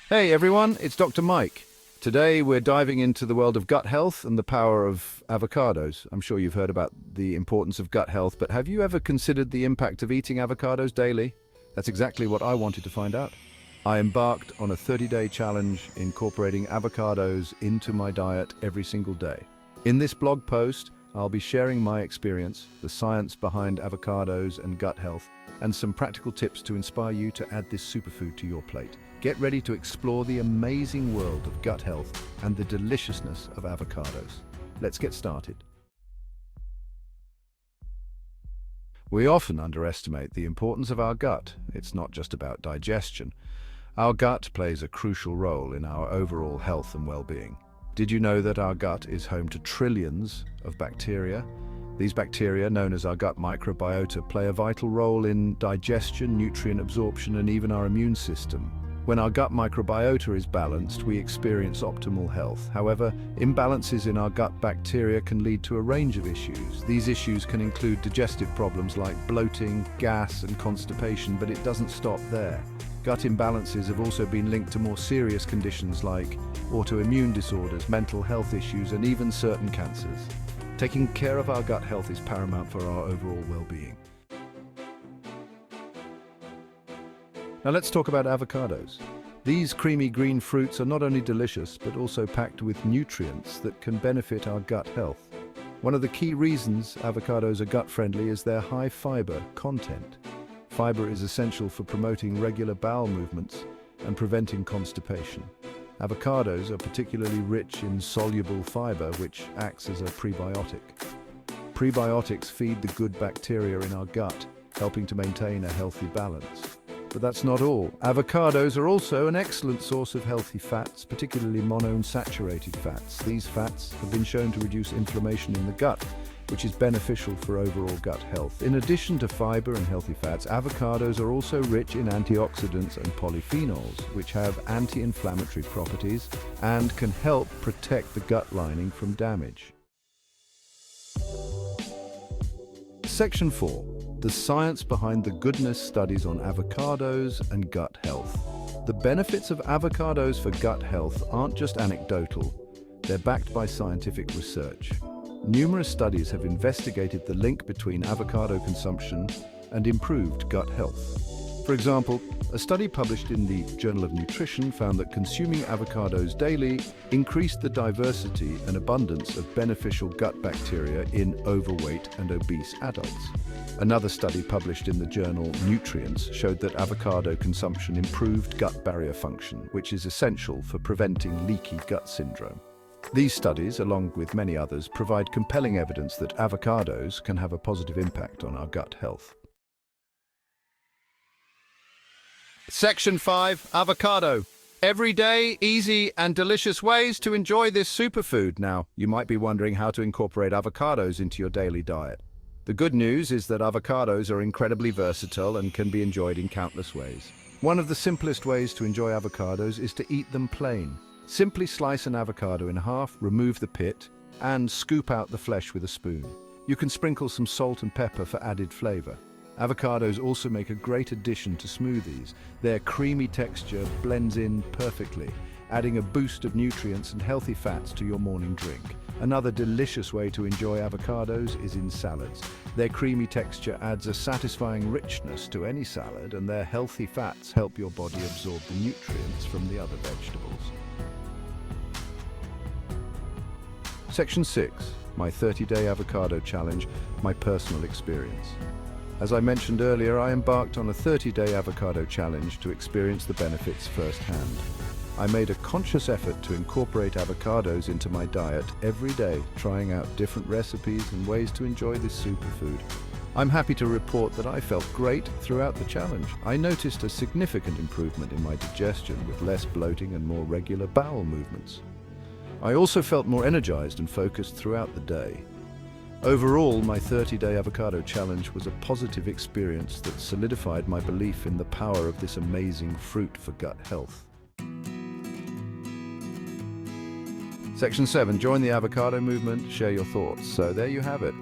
Hey everyone, it's Dr. Mike. Today we're diving into the world of gut health and the power of avocados. I'm sure you've heard about the importance of gut health, but have you ever considered the impact of eating avocados daily? That's exactly what I wanted to find out. I embarked on a 30-day challenge incorporating avocados into my diet every single day. In this blog post, I'll be sharing my experience, the science behind avocados and gut health, and some practical tips to inspire you to add this superfood to your plate. Get ready to explore the amazing world of gut health and the deliciousness of avocados. Let's get started. We often underestimate the importance of our gut. It's not just about digestion. Our gut plays a crucial role in our overall health and well-being. Did you know that our gut is home to trillions of bacteria? These bacteria, known as our gut microbiota, play a vital role in digestion, nutrient absorption, and even our immune system. When our gut microbiota is balanced, we experience optimal health. However, imbalances in our gut bacteria can lead to a range of issues. These issues can include digestive problems like bloating, gas, and constipation, but it doesn't stop there. Gut imbalances have also been linked to more serious conditions like autoimmune disorders, mental health issues, and even certain cancers. Taking care of our gut health is paramount for our overall well-being. Now let's talk about avocados. These creamy green fruits are not only delicious, but also packed with nutrients that can benefit our gut health. One of the key reasons avocados are gut-friendly is their high fiber content. Fiber is essential for promoting regular bowel movements and preventing constipation. Avocados are particularly rich in soluble fiber, which acts as a prebiotic. Prebiotics feed the good bacteria in our gut, helping to maintain a healthy balance. But that's not all. Avocados are also an excellent source of healthy fats, particularly monounsaturated fats. These fats have been shown to reduce inflammation in the gut, which is beneficial for overall gut health. In addition to fiber and healthy fats, avocados are also rich in antioxidants and polyphenols, which have anti-inflammatory properties and can help protect the gut lining from damage. Section 4. The science behind the goodness studies on avocados and gut health. The benefits of avocados for gut health aren't just anecdotal, they're backed by scientific research. Numerous studies have investigated the link between avocado consumption and improved gut health. For example, a study published in the Journal of Nutrition found that consuming avocados daily increased the diversity and abundance of beneficial gut bacteria in overweight and obese adults. Another study published in the journal Nutrients showed that avocado consumption improved gut barrier function, which is essential for preventing leaky gut syndrome. These studies, along with many others, provide compelling evidence that avocados can have a positive impact on our gut health. Section 5. Avocado. Everyday, easy, and delicious ways to enjoy this superfood. Now, you might be wondering how to incorporate avocados into your daily diet. The good news is that avocados are incredibly versatile and can be enjoyed in countless ways. One of the simplest ways to enjoy avocados is to eat them plain. Simply slice an avocado in half, remove the pit, and scoop out the flesh with a spoon. You can sprinkle some salt and pepper for added flavor. Avocados also make a great addition to smoothies. Their creamy texture blends in perfectly, adding a boost of nutrients and healthy fats to your morning drink. Another delicious way to enjoy avocados is in salads. Their creamy texture adds a satisfying richness to any salad, and their healthy fats help your body absorb the nutrients from the other vegetables. Section 6. My 30-day avocado challenge, my personal experience. As I mentioned earlier, I embarked on a 30-day avocado challenge to experience the benefits firsthand. I made a conscious effort to incorporate avocados into my diet every day, trying out different recipes and ways to enjoy this superfood. I'm happy to report that I felt great throughout the challenge. I noticed a significant improvement in my digestion with less bloating and more regular bowel movements. I also felt more energized and focused throughout the day. Overall, my 30-day avocado challenge was a positive experience that solidified my belief in the power of this amazing fruit for gut health. Section 7. Join the avocado movement, share your thoughts. So there you have it.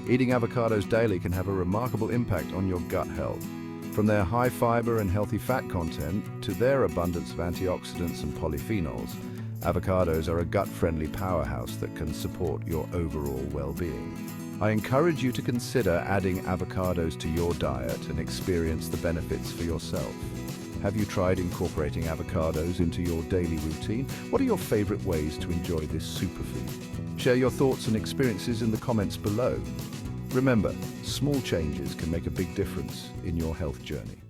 Eating avocados daily can have a remarkable impact on your gut health. From their high fiber and healthy fat content to their abundance of antioxidants and polyphenols, avocados are a gut-friendly powerhouse that can support your overall well-being. I encourage you to consider adding avocados to your diet and experience the benefits for yourself. Have you tried incorporating avocados into your daily routine? What are your favorite ways to enjoy this superfood? Share your thoughts and experiences in the comments below. Remember, small changes can make a big difference in your health journey.